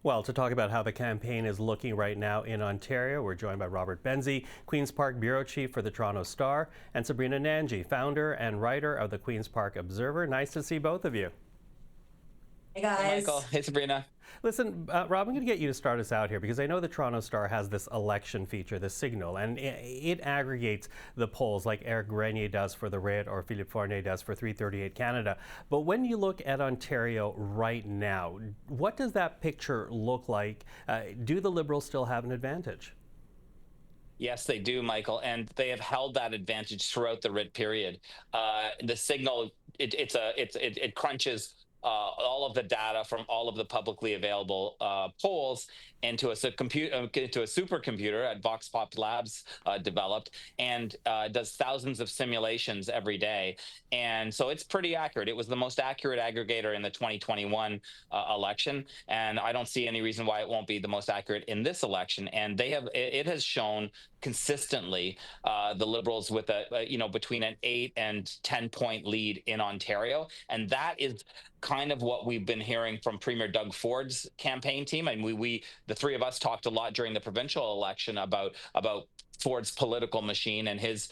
Well, to talk about how the campaign is looking right now in Ontario, we're joined by Robert Benzie, Queen's Park Bureau Chief for the Toronto Star, and Sabrina Nanji, founder and writer of the Queen's Park Observer. Nice to see both of you. Hey Hey, Michael. guys. Hey, Sabrina. Listen, Rob, I'm going to get you to start us out here because I know the Toronto Star has this election feature, the Signal, and it aggregates the polls like Eric Grenier does for the Red or Philippe Fournier does for 338 Canada. But when you look at Ontario right now, what does that picture look like? Do the Liberals still have an advantage? Yes, they do, Michael, and they have held that advantage throughout the writ period. The Signal, it crunches all of the data from all of the publicly available polls into into a supercomputer at Vox Pop Labs developed, and does thousands of simulations every day. And so it's pretty accurate. It was the most accurate aggregator in the 2021 election, and I don't see any reason why it won't be the most accurate in this election. And it has shown consistently the Liberals with between an 8 and 10 point lead in Ontario, and that is kind of what we've been hearing from Premier Doug Ford's campaign team. And we the three of us talked a lot during the provincial election about Ford's political machine and his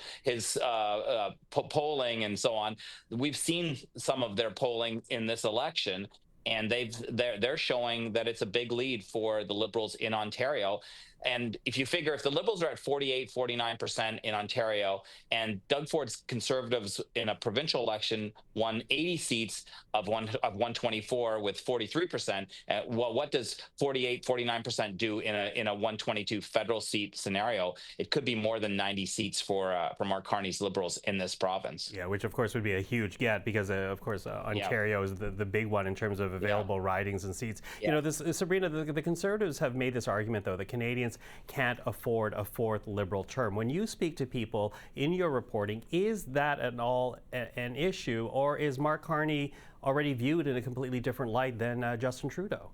polling and so on. We've seen some of their polling in this election, and they're showing that it's a big lead for the Liberals in Ontario. And if you figure if the Liberals are at 48, 49% in Ontario, and Doug Ford's Conservatives in a provincial election won 80 seats of 124 with 43%, well, what does 48, 49% do in a 122 federal seat scenario? It could be more than 90 seats for Mark Carney's Liberals in this province. Yeah, which of course would be a huge get because of course Ontario is the big one in terms of available ridings and seats. Yeah. You know, Sabrina, the Conservatives have made this argument though that Canadians can't afford a fourth Liberal term. When you speak to people in your reporting, is that at all an issue, or is Mark Carney already viewed in a completely different light than Justin Trudeau?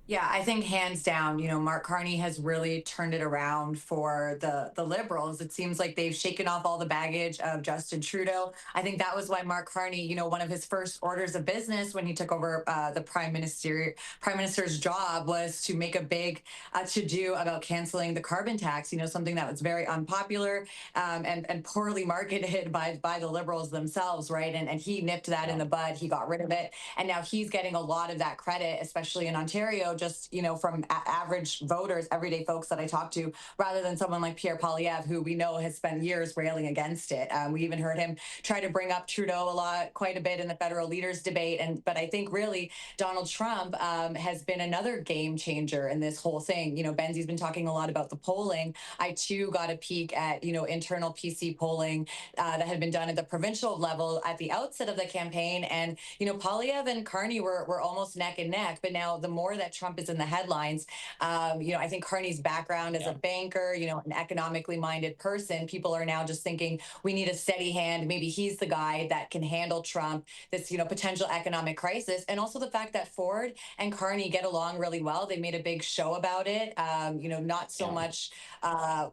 Yeah, I think hands down, Mark Carney has really turned it around for the Liberals. It seems like they've shaken off all the baggage of Justin Trudeau. I think that was why Mark Carney, one of his first orders of business when he took over the prime minister's job was to make a big to-do about canceling the carbon tax. Something that was very unpopular and poorly marketed by the Liberals themselves, right? And he nipped that in the bud. He got rid of it, and now he's getting a lot of that credit, especially in Ontario. Just from average voters, everyday folks that I talk to, rather than someone like Pierre Poilievre, who we know has spent years railing against it. We even heard him try to bring up Trudeau quite a bit in the federal leaders debate. But I think really Donald Trump has been another game changer in this whole thing. Benzie's been talking a lot about the polling. I too got a peek at internal PC polling that had been done at the provincial level at the outset of the campaign, and Poilievre and Carney were almost neck and neck. But now the more that Trump is in the headlines, I think Carney's background as a banker, an economically minded person, people are now just thinking we need a steady hand. Maybe he's the guy that can handle Trump, this, potential economic crisis. And also the fact that Ford and Carney get along really well. They made a big show about it. Not so much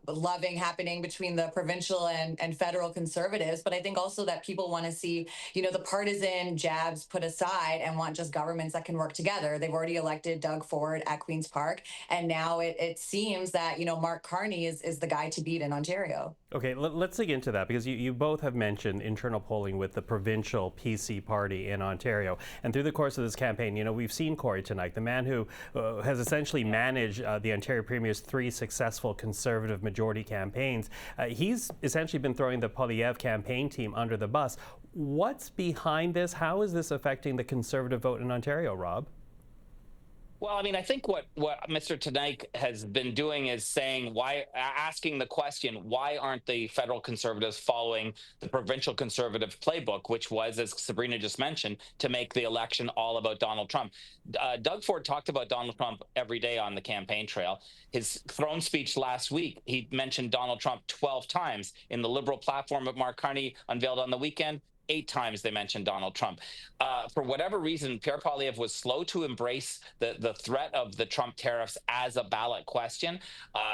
loving happening between the provincial and federal Conservatives, but I think also that people want to see, the partisan jabs put aside and want just governments that can work together. They've already elected Doug Ford at Queen's Park, and now it seems that Mark Carney is the guy to beat in Ontario. Okay, let's dig into that because you both have mentioned internal polling with the provincial PC party in Ontario, and through the course of this campaign, we've seen Corey tonight, the man who has essentially managed the Ontario Premier's 3 successful Conservative majority campaigns. He's essentially been throwing the Poilievre campaign team under the bus. What's behind this? How is this affecting the Conservative vote in Ontario, Rob? Well, I mean, I think what Mr. Tanaik has been doing is asking the question, why aren't the federal Conservatives following the provincial Conservative playbook, which was, as Sabrina just mentioned, to make the election all about Donald Trump. Doug Ford talked about Donald Trump every day on the campaign trail. His throne speech last week, he mentioned Donald Trump 12 times. In the Liberal platform that Mark Carney unveiled on the weekend, 8 times they mentioned Donald Trump. For whatever reason, Pierre Poilievre was slow to embrace the threat of the Trump tariffs as a ballot question.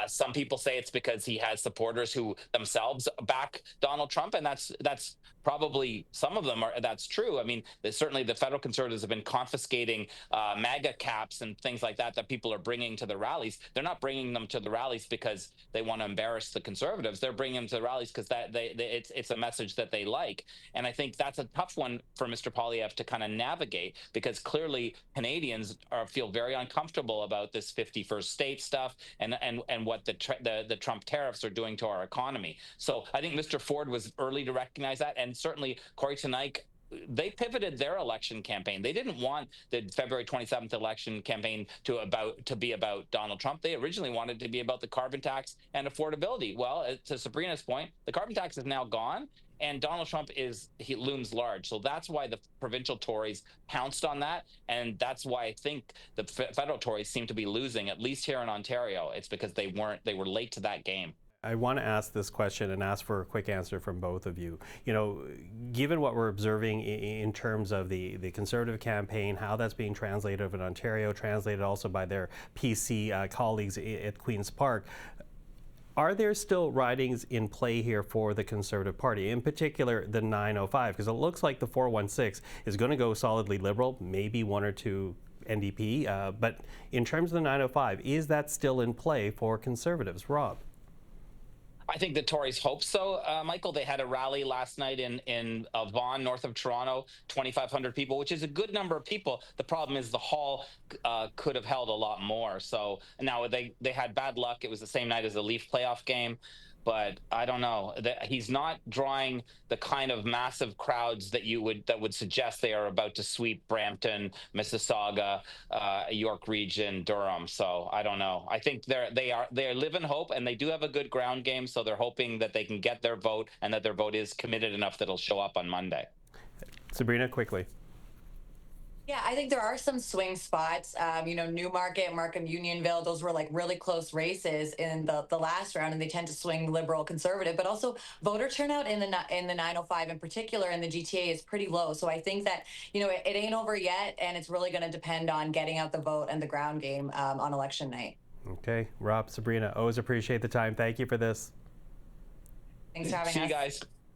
Some people say it's because he has supporters who themselves back Donald Trump, and that's probably some of them are, that's true. I mean, certainly the federal conservatives have been confiscating MAGA caps and things like that people are bringing to the rallies. They're not bringing them to the rallies because they want to embarrass the conservatives. They're bringing them to the rallies because it's a message that they like. And I think that's a tough one for Mr. Poilievre to kind of navigate, because clearly Canadians feel very uncomfortable about this 51st state stuff and what the Trump tariffs are doing to our economy. So I think Mr. Ford was early to recognize that, and certainly Corey Tenayck, they pivoted their election campaign. They didn't want the February 27th election campaign to be about Donald Trump. They originally wanted to be about the carbon tax and affordability. Well, to Sabrina's point, the carbon tax is now gone, and Donald Trump he looms large. So that's why the provincial Tories pounced on that, and that's why I think the federal Tories seem to be losing, at least here in Ontario. It's because they were late to that game. I want to ask this question and ask for a quick answer from both of you. You know, given what we're observing in terms of the Conservative campaign, how that's being translated in Ontario, translated also by their PC colleagues at Queen's Park, are there still ridings in play here for the Conservative Party, in particular the 905? Because it looks like the 416 is going to go solidly Liberal, maybe one or two NDP. But in terms of the 905, is that still in play for Conservatives? Rob? I think the Tories hope so, Michael. They had a rally last night in Vaughan, north of Toronto, 2,500 people, which is a good number of people. The problem is the hall could have held a lot more. So now they had bad luck. It was the same night as the Leaf playoff game. But I don't know. He's not drawing the kind of massive crowds that would suggest they are about to sweep Brampton, Mississauga, York Region, Durham. So I don't know. I think they live in hope, and they do have a good ground game. So they're hoping that they can get their vote, and that their vote is committed enough that it'll show up on Monday. Sabrina, quickly. Yeah, I think there are some swing spots. Newmarket, Markham, Unionville, those were like really close races in the last round, and they tend to swing Liberal, Conservative. But also voter turnout in the 905 in particular in the GTA is pretty low. So I think that it ain't over yet, and it's really going to depend on getting out the vote and the ground game on election night. Okay, Rob, Sabrina, always appreciate the time. Thank you for this. Thanks for having us. See you guys.